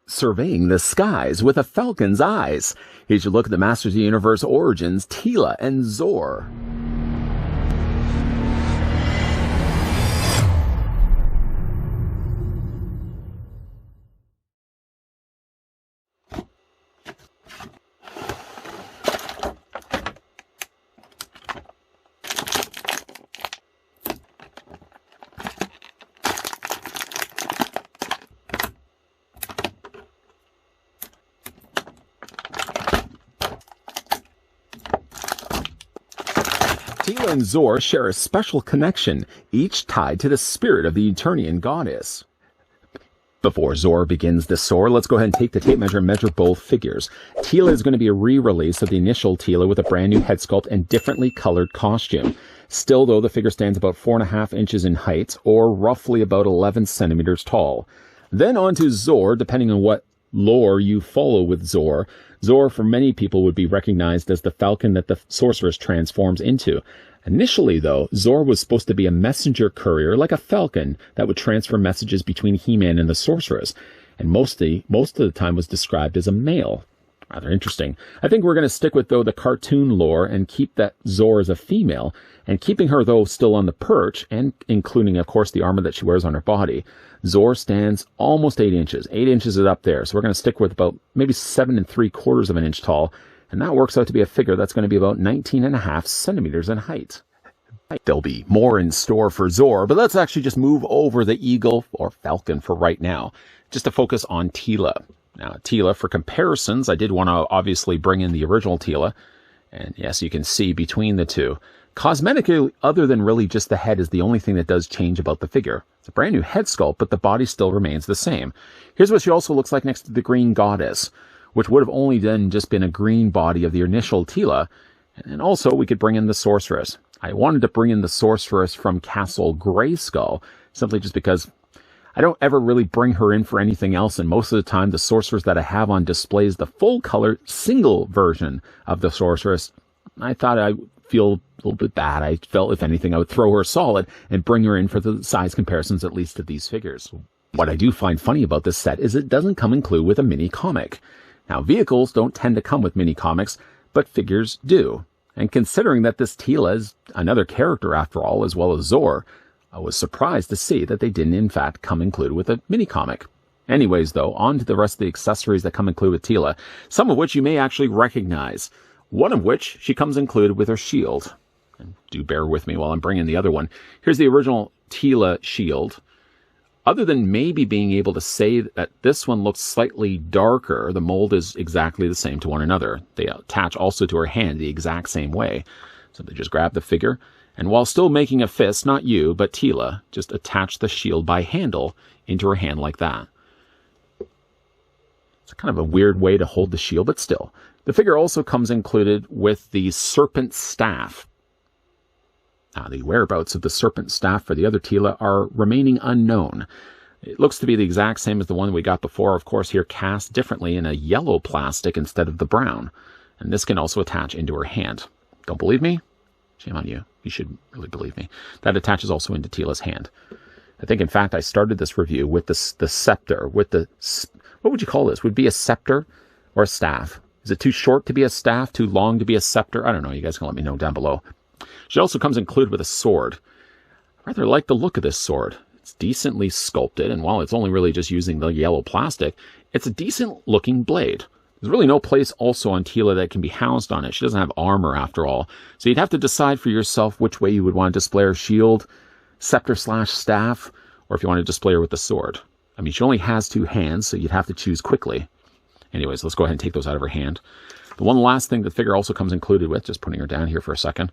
surveying the skies with a falcon's eyes. Here's your look at the Masters of the Universe origins, Tila and Zoar. Tila and Zoar share a special connection, each tied to the spirit of the Eternian goddess. Before Zoar begins to soar, let's go ahead and take the tape measure and measure both figures. Teela is going to be a re-release of the initial Teela with a brand new head sculpt and differently colored costume. Still, though, the figure stands about 4.5 inches in height, or roughly about 11 centimeters tall. Then on to Zoar, depending on what lore you follow with Zoar. Zoar, for many people, would be recognized as the falcon that the sorceress transforms into. Initially, though, Zoar was supposed to be a messenger courier, like a falcon, that would transfer messages between He-Man and the sorceress, and most of the time was described as a male. Rather interesting. I think we're going to stick with, though, the cartoon lore and keep that Zoar as a female, and keeping her, though, still on the perch, and including, of course, the armor that she wears on her body. Zoar stands almost 8 inches. 8 inches is up there, so we're going to stick with about maybe 7 3/4 of an inch tall, and that works out to be a figure that's going to be about 19.5 centimeters in height. There'll be more in store for Zoar, but let's actually just move over the eagle, or falcon, for right now, just to focus on Teela. Now, Teela, for comparisons, I did want to obviously bring in the original Teela, and yes, you can see between the two. Cosmetically, other than really just the head, is the only thing that does change about the figure. It's a brand new head sculpt, but the body still remains the same. Here's what she also looks like next to the green goddess, which would have only then just been a green body of the initial Teela. And also, we could bring in the sorceress. I wanted to bring in the sorceress from Castle Grayskull, simply just because I don't ever really bring her in for anything else, and most of the time the sorceress that I have on display is the full-color, single version of the sorceress. I thought I feel a little bit bad. I felt, if anything, I would throw her solid and bring her in for the size comparisons, at least, of these figures. What I do find funny about this set is it doesn't come included with a mini-comic. Now, vehicles don't tend to come with mini-comics, but figures do. And considering that this Teela is another character after all, as well as Zoar, I was surprised to see that they didn't in fact come included with a mini-comic. Anyways, though, on to the rest of the accessories that come included with Teela, some of which you may actually recognize. One of which she comes included with her shield. And do bear with me while I'm bringing the other one. Here's the original Teela shield. Other than maybe being able to say that this one looks slightly darker, the mold is exactly the same to one another. They attach also to her hand the exact same way. So they just grab the figure, and while still making a fist, not you, but Teela, just attach the shield by handle into her hand like that. It's kind of a weird way to hold the shield, but still. The figure also comes included with the serpent staff. Now, the whereabouts of the serpent staff for the other Teela are remaining unknown. It looks to be the exact same as the one we got before, of course, here cast differently in a yellow plastic instead of the brown. And this can also attach into her hand. Don't believe me? Shame on you. You should really believe me. That attaches also into Teela's hand. I think, in fact, I started this review with the scepter, with the... What would you call this? Would it be a scepter or a staff? Is it too short to be a staff, too long to be a scepter? I don't know. You guys can let me know down below. She also comes included with a sword. I rather like the look of this sword. It's decently sculpted, and while it's only really just using the yellow plastic, it's a decent-looking blade. There's really no place also on Teela that can be housed on it. She doesn't have armor, after all. So you'd have to decide for yourself which way you would want to display her shield, scepter/staff, or if you want to display her with the sword. I mean, she only has 2 hands, so you'd have to choose quickly. Anyways, let's go ahead and take those out of her hand. The one last thing the figure also comes included with, just putting her down here for a second,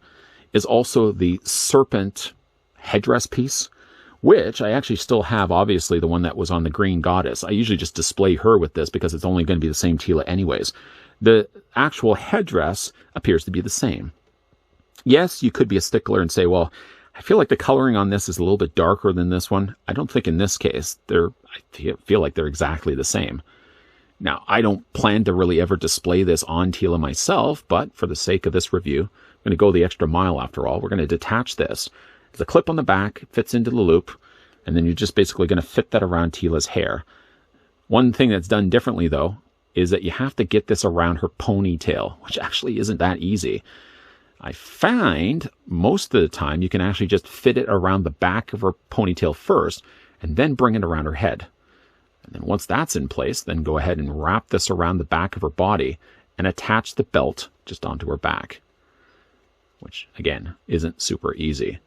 is also the serpent headdress piece, which I actually still have, obviously, the one that was on the green goddess. I usually just display her with this because it's only going to be the same Teela anyways. The actual headdress appears to be the same. Yes, you could be a stickler and say, well, I feel like the coloring on this is a little bit darker than this one. I don't think in this case, I feel like they're exactly the same. Now, I don't plan to really ever display this on Teela myself, but for the sake of this review, I'm going to go the extra mile after all. We're going to detach this. There's a clip on the back, it fits into the loop, and then you're just basically going to fit that around Teela's hair. One thing that's done differently, though, is that you have to get this around her ponytail, which actually isn't that easy. I find most of the time you can actually just fit it around the back of her ponytail first and then bring it around her head. And then once that's in place, then go ahead and wrap this around the back of her body and attach the belt just onto her back, which, again, isn't super easy.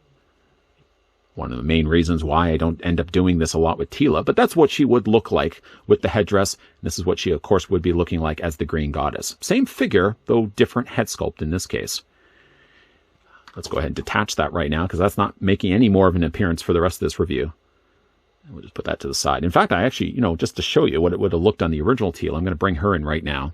One of the main reasons why I don't end up doing this a lot with Teela, but that's what she would look like with the headdress. This is what she, of course, would be looking like as the green goddess. Same figure, though different head sculpt in this case. Let's go ahead and detach that right now, because that's not making any more of an appearance for the rest of this review. We'll just put that to the side. In fact, I actually, just to show you what it would have looked on the original Teela, I'm going to bring her in right now.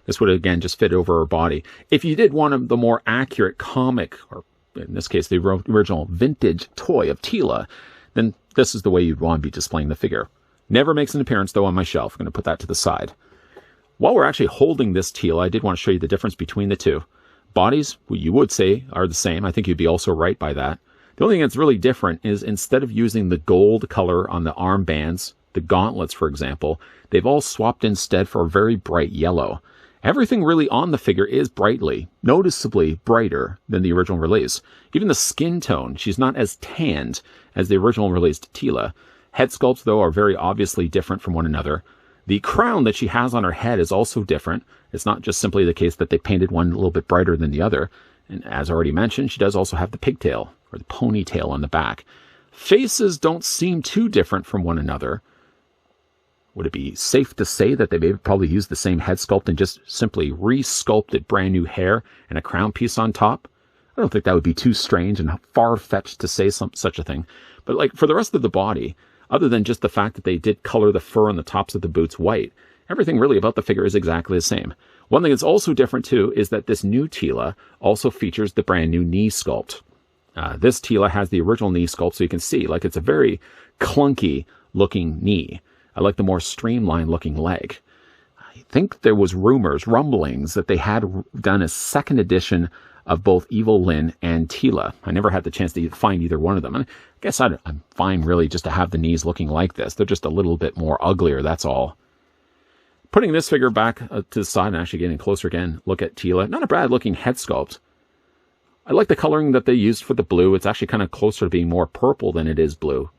This would, again, just fit over her body. If you did one of the more accurate comic, or in this case, the original vintage toy of Teela, then this is the way you'd want to be displaying the figure. Never makes an appearance, though, on my shelf. I'm going to put that to the side. While we're actually holding this Teela, I did want to show you the difference between the two. Bodies, you would say, are the same. I think you'd be also right by that. The only thing that's really different is instead of using the gold color on the armbands, the gauntlets, for example, they've all swapped instead for a very bright yellow. Everything really on the figure is noticeably brighter than the original release. Even the skin tone, she's not as tanned as the original released Teela. Head sculpts, though, are very obviously different from one another. The crown that she has on her head is also different. It's not just simply the case that they painted one a little bit brighter than the other. And as already mentioned, she does also have the pigtail, or the ponytail on the back. Faces don't seem too different from one another. Would it be safe to say that they may have probably used the same head sculpt and just simply re-sculpted brand new hair and a crown piece on top? I don't think that would be too strange and far-fetched to say such a thing. But for the rest of the body, other than just the fact that they did color the fur on the tops of the boots white, everything really about the figure is exactly the same. One thing that's also different, too, is that this new Teela also features the brand new knee sculpt. This Teela has the original knee sculpt, so you can see, it's a very clunky-looking knee. I like the more streamlined-looking leg. I think there was rumblings, that they had done a second edition of both Evil Lyn and Teela. I never had the chance to find either one of them. And I guess I'm fine, really, just to have the knees looking like this. They're just a little bit more uglier, that's all. Putting this figure back to the side and actually getting closer again, look at Teela. Not a bad-looking head sculpt. I like the coloring that they used for the blue. It's actually kind of closer to being more purple than it is blue.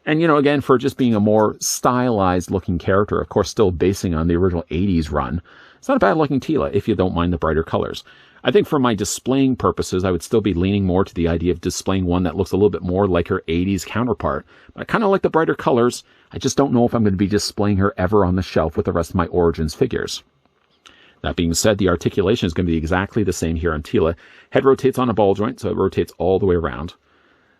And, again, for just being a more stylized-looking character, of course, still basing on the original 80s run, it's not a bad-looking Teela if you don't mind the brighter colors. I think for my displaying purposes, I would still be leaning more to the idea of displaying one that looks a little bit more like her 80s counterpart. But I kind of like the brighter colors. I just don't know if I'm going to be displaying her ever on the shelf with the rest of my Origins figures. That being said, the articulation is going to be exactly the same here on Teela. Head rotates on a ball joint, so it rotates all the way around.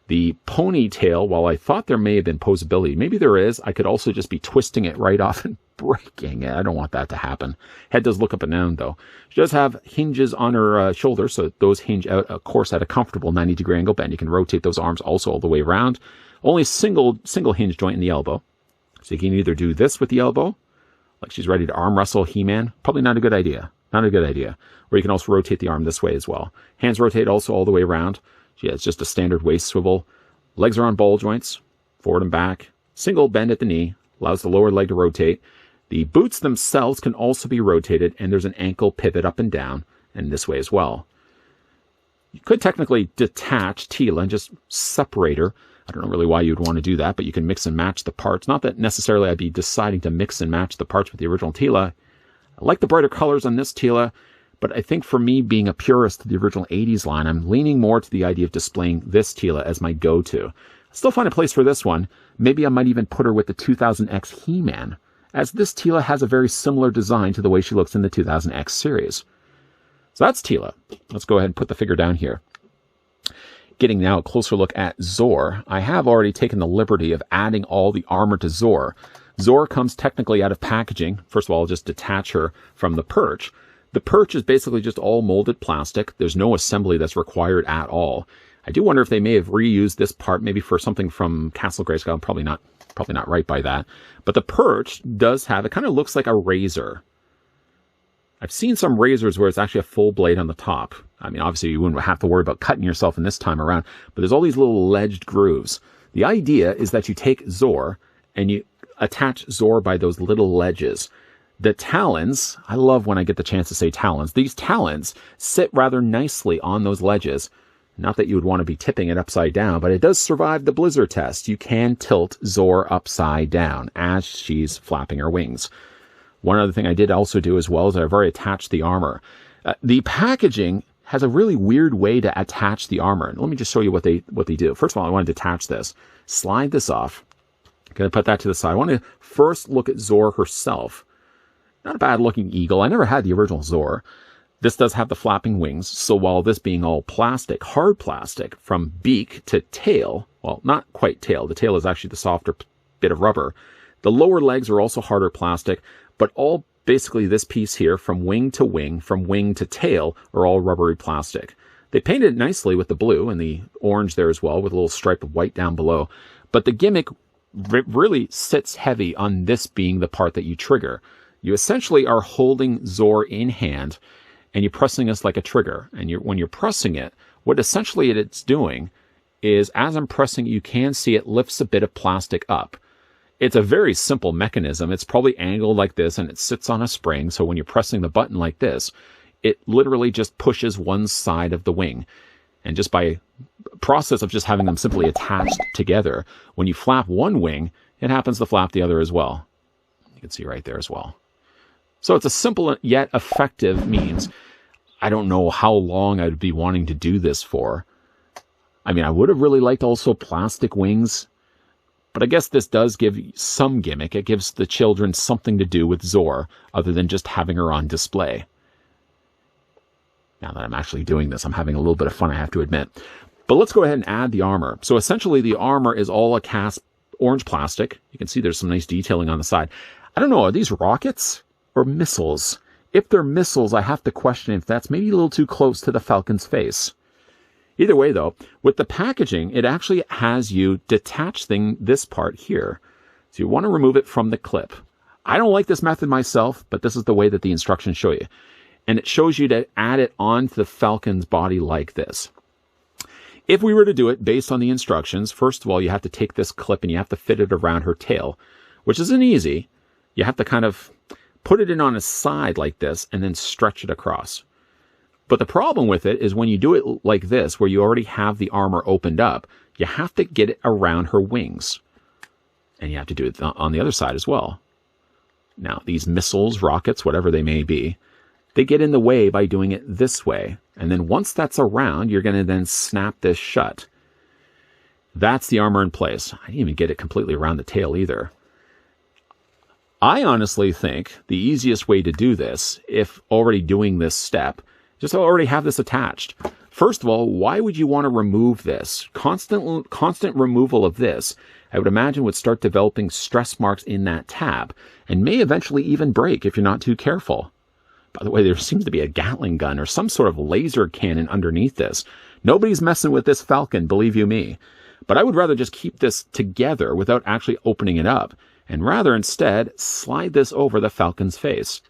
The ponytail, while I thought there may have been posability, maybe there is, I could also just be twisting it right off and breaking it. I don't want that to happen. Head does look up and down, though. She does have hinges on her shoulders, so those hinge out, of course, at a comfortable 90-degree angle bend. You can rotate those arms also all the way around. Only single hinge joint in the elbow. So you can either do this with the elbow, like she's ready to arm wrestle He-Man. Probably not a good idea. Not a good idea. Or you can also rotate the arm this way as well. Hands rotate also all the way around. She has just a standard waist swivel. Legs are on ball joints, forward and back. Single bend at the knee, allows the lower leg to rotate. The boots themselves can also be rotated, and there's an ankle pivot up and down, and this way as well. You could technically detach Teela and just separate her. I don't know really why you'd want to do that, but you can mix and match the parts. Not that necessarily I'd be deciding to mix and match the parts with the original Teela. I like the brighter colors on this Teela, but I think for me, being a purist to the original 80s line, I'm leaning more to the idea of displaying this Teela as my go-to. I still find a place for this one. Maybe I might even put her with the 2000X He-Man, as this Teela has a very similar design to the way she looks in the 2000X series. So that's Teela. Let's go ahead and put the figure down here. Getting now a closer look at Zoar, I have already taken the liberty of adding all the armor to Zoar. Zoar comes technically out of packaging. First of all, I'll just detach her from the perch. The perch is basically just all molded plastic. There's no assembly that's required at all. I do wonder if they may have reused this part maybe for something from Castle Grayskull. Probably not right by that. But the perch does have, it kind of looks like a razor. I've seen some razors where it's actually a full blade on the top. I mean, obviously you wouldn't have to worry about cutting yourself in this time around, but there's all these little ledged grooves. The idea is that you take Zoar and you attach Zoar by those little ledges. The talons, I love when I get the chance to say talons. These talons sit rather nicely on those ledges. Not that you would want to be tipping it upside down, but it does survive the blizzard test. You can tilt Zoar upside down as she's flapping her wings. One other thing I did also do as well is I've already attached the armor. The packaging has a really weird way to attach the armor. Let me just show you what they do. First of all, I want to detach this. Slide this off. I'm going to put that to the side. I want to first look at Zoar herself. Not a bad looking eagle. I never had the original Zoar. This does have the flapping wings, so while this being all plastic, hard plastic, from beak to tail, well, not quite tail. The tail is actually the softer bit of rubber. The lower legs are also harder plastic, but all basically this piece here, from wing to tail, are all rubbery plastic. They painted it nicely with the blue and the orange there as well, with a little stripe of white down below. But the gimmick really sits heavy on this being the part that you trigger. You essentially are holding Zoar in hand, and you're pressing this like a trigger. And when you're pressing it, what essentially it's doing is, as I'm pressing, you can see it lifts a bit of plastic up. It's a very simple mechanism. It's probably angled like this, and it sits on a spring. So when you're pressing the button like this, it literally just pushes one side of the wing. And just by process of just having them simply attached together, when you flap one wing, it happens to flap the other as well. You can see right there as well. So it's a simple yet effective means. I don't know how long I'd be wanting to do this for. I mean, I would have really liked also plastic wings, but I guess this does give some gimmick. It gives the children something to do with Zoar other than just having her on display. Now that I'm actually doing this, I'm having a little bit of fun, I have to admit. But let's go ahead and add the armor. So essentially the armor is all a cast orange plastic. You can see there's some nice detailing on the side. I don't know, are these rockets or missiles? If they're missiles, I have to question if that's maybe a little too close to the Falcon's face. Either way, though, with the packaging, it actually has you detach this part here. So you want to remove it from the clip. I don't like this method myself, but this is the way that the instructions show you. And it shows you to add it onto the Falcon's body like this. If we were to do it based on the instructions, first of all, you have to take this clip and you have to fit it around her tail, which isn't easy. You have to kind of put it in on a side like this and then stretch it across. But the problem with it is when you do it like this, where you already have the armor opened up, you have to get it around her wings. And you have to do it on the other side as well. Now, these missiles, rockets, whatever they may be, they get in the way by doing it this way. And then once that's around, you're going to then snap this shut. That's the armor in place. I didn't even get it completely around the tail either. I honestly think the easiest way to do this, if already doing this step, just already have this attached. First of all, why would you want to remove this? Constant removal of this, I would imagine, would start developing stress marks in that tab and may eventually even break if you're not too careful. By the way, there seems to be a Gatling gun or some sort of laser cannon underneath this. Nobody's messing with this Falcon, believe you me. But I would rather just keep this together without actually opening it up, and rather instead slide this over the Falcon's face.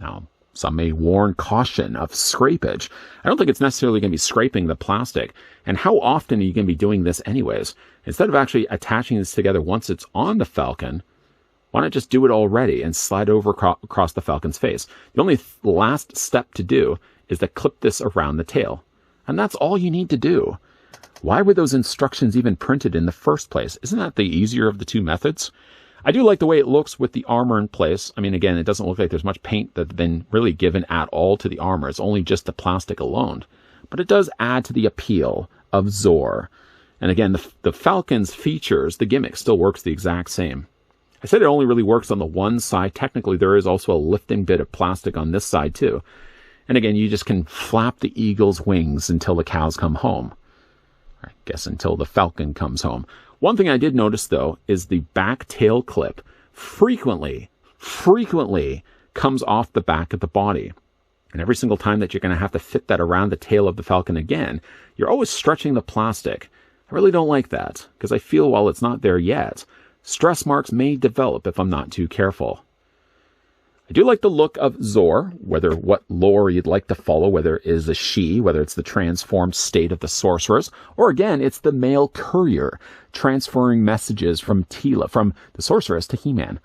Now, some may warn caution of scrapage. I don't think it's necessarily going to be scraping the plastic. And how often are you going to be doing this anyways? Instead of actually attaching this together once it's on the Falcon, why not just do it already and slide over across the Falcon's face? The only last step to do is to clip this around the tail. And that's all you need to do. Why were those instructions even printed in the first place? Isn't that the easier of the two methods? I do like the way it looks with the armor in place. I mean, again, it doesn't look like there's much paint that's been really given at all to the armor. It's only just the plastic alone. But it does add to the appeal of Zoar. And again, the Falcon's features, the gimmick, still works the exact same. I said it only really works on the one side. Technically, there is also a lifting bit of plastic on this side, too. And again, you just can flap the eagle's wings until the cows come home. I guess until the Falcon comes home. One thing I did notice, though, is the back tail clip frequently comes off the back of the body. And every single time that you're going to have to fit that around the tail of the Falcon again, you're always stretching the plastic. I really don't like that, because I feel while it's not there yet, stress marks may develop if I'm not too careful. I do like the look of Zoar, whether what lore you'd like to follow, whether it is a she, whether it's the transformed state of the sorceress, or again, it's the male courier transferring messages from Teela, from the sorceress to He-Man.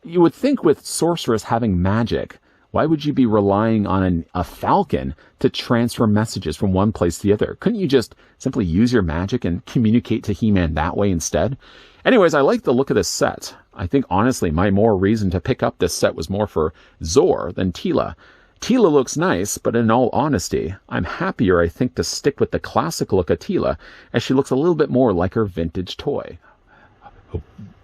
You would think with sorceress having magic, why would you be relying on a falcon to transfer messages from one place to the other? Couldn't you just simply use your magic and communicate to He-Man that way instead? Anyways, I like the look of this set. I think, honestly, my more reason to pick up this set was more for Zoar than Teela. Teela looks nice, but in all honesty, I'm happier, I think, to stick with the classic look of Teela, as she looks a little bit more like her vintage toy.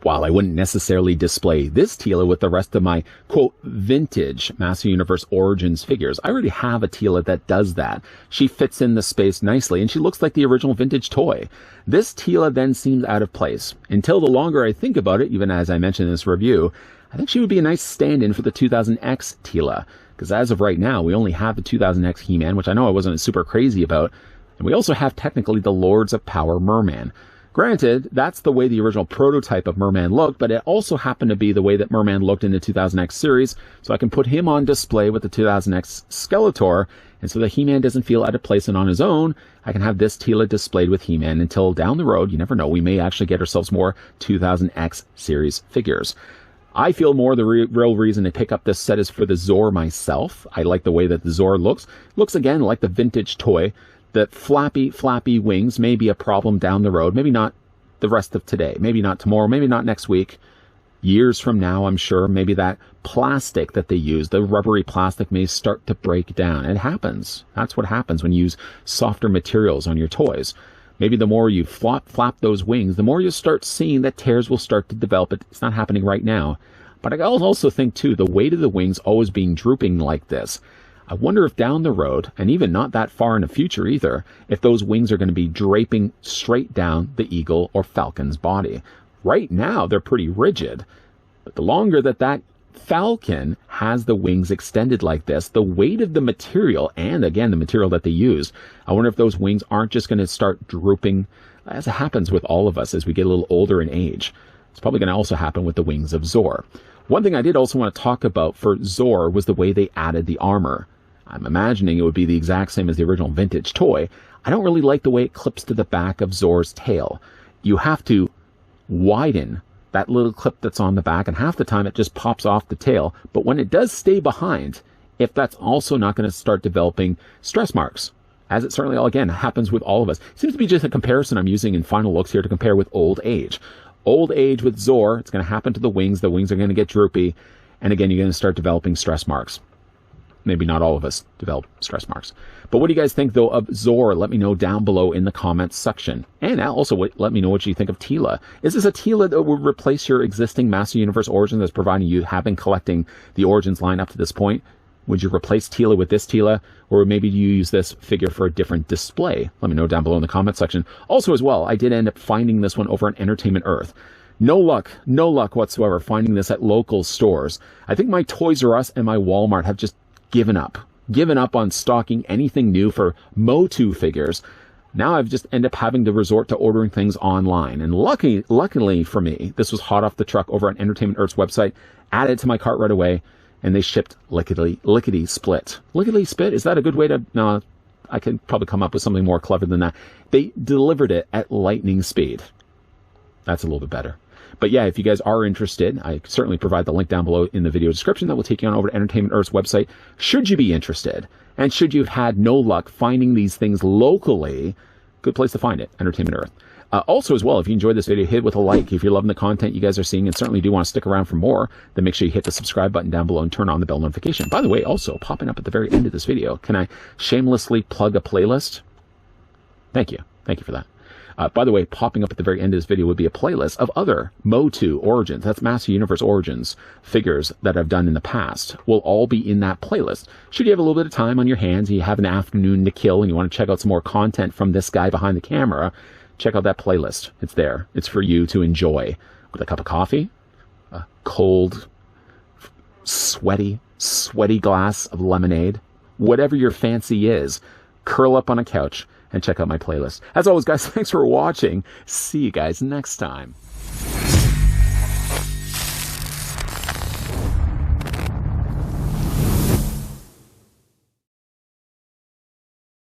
While I wouldn't necessarily display this Teela with the rest of my, quote, vintage Master Universe Origins figures, I already have a Teela that does that. She fits in the space nicely, and she looks like the original vintage toy. This Teela then seems out of place. Until the longer I think about it, even as I mentioned in this review, I think she would be a nice stand-in for the 2000X Teela. Because as of right now, we only have the 2000X He-Man, which I know I wasn't super crazy about. And we also have technically the Lords of Power Merman. Granted, that's the way the original prototype of Merman looked, but it also happened to be the way that Merman looked in the 2000X series, so I can put him on display with the 2000X Skeletor, and so that He-Man doesn't feel out of place and on his own, I can have this Teela displayed with He-Man until down the road, you never know, we may actually get ourselves more 2000X series figures. I feel more the real reason to pick up this set is for the Zoar myself. I like the way that the Zoar looks. Looks again like the vintage toy. The flappy wings may be a problem down the road. Maybe not the rest of today. Maybe not tomorrow. Maybe not next week. Years from now, I'm sure, maybe that plastic that they use, the rubbery plastic, may start to break down. It happens. That's what happens when you use softer materials on your toys. Maybe the more you flap those wings, the more you start seeing that tears will start to develop. It's not happening right now. But I also think, too, the weight of the wings always being drooping like this, I wonder if down the road, and even not that far in the future either, if those wings are going to be draping straight down the eagle or falcon's body. Right now, they're pretty rigid. But the longer that falcon has the wings extended like this, the weight of the material, and again, the material that they use, I wonder if those wings aren't just going to start drooping, as it happens with all of us as we get a little older in age. It's probably going to also happen with the wings of Zoar. One thing I did also want to talk about for Zoar was the way they added the armor. I'm imagining it would be the exact same as the original vintage toy. I don't really like the way it clips to the back of Zoar's tail. You have to widen that little clip that's on the back, and half the time it just pops off the tail. But when it does stay behind, if that's also not going to start developing stress marks, as it certainly, again, happens with all of us. It seems to be just a comparison I'm using in final looks here to compare with old age. Old age with Zoar, it's going to happen to the wings. The wings are going to get droopy. And again, you're going to start developing stress marks. Maybe not all of us develop stress marks. But what do you guys think, though, of Zoar? Let me know down below in the comments section. And also, let me know what you think of Teela. Is this a Teela that would replace your existing Master Universe Origins that's providing you have been collecting the Origins line up to this point? Would you replace Teela with this Teela? Or maybe you use this figure for a different display? Let me know down below in the comment section. Also, as well, I did end up finding this one over on Entertainment Earth. No luck whatsoever finding this at local stores. I think my Toys R Us and my Walmart have just given up on stocking anything new for Motu figures. Now I've just ended up having to resort to ordering things online. And luckily for me, this was hot off the truck over on Entertainment Earth's website, added to my cart right away, and they shipped lickety split. Lickety split? Is that a good way to... No, I could probably come up with something more clever than that. They delivered it at lightning speed. That's a little bit better. But yeah, if you guys are interested, I certainly provide the link down below in the video description that will take you on over to Entertainment Earth's website. Should you be interested, and should you have had no luck finding these things locally, good place to find it, Entertainment Earth. Also, as well, if you enjoyed this video, hit it with a like. If you're loving the content you guys are seeing and certainly do want to stick around for more, then make sure you hit the subscribe button down below and turn on the bell notification. By the way, also, popping up at the very end of this video, can I shamelessly plug a playlist? Thank you. Thank you for that. By the way, popping up at the very end of this video would be a playlist of other Motu Origins, that's Master Universe Origins figures that I've done in the past, will all be in that playlist. Should you have a little bit of time on your hands, you have an afternoon to kill, and you want to check out some more content from this guy behind the camera, check out that playlist. It's there. It's for you to enjoy with a cup of coffee, a cold, sweaty glass of lemonade, whatever your fancy is. Curl up on a couch and check out my playlist. As always, guys, thanks for watching. See you guys next time.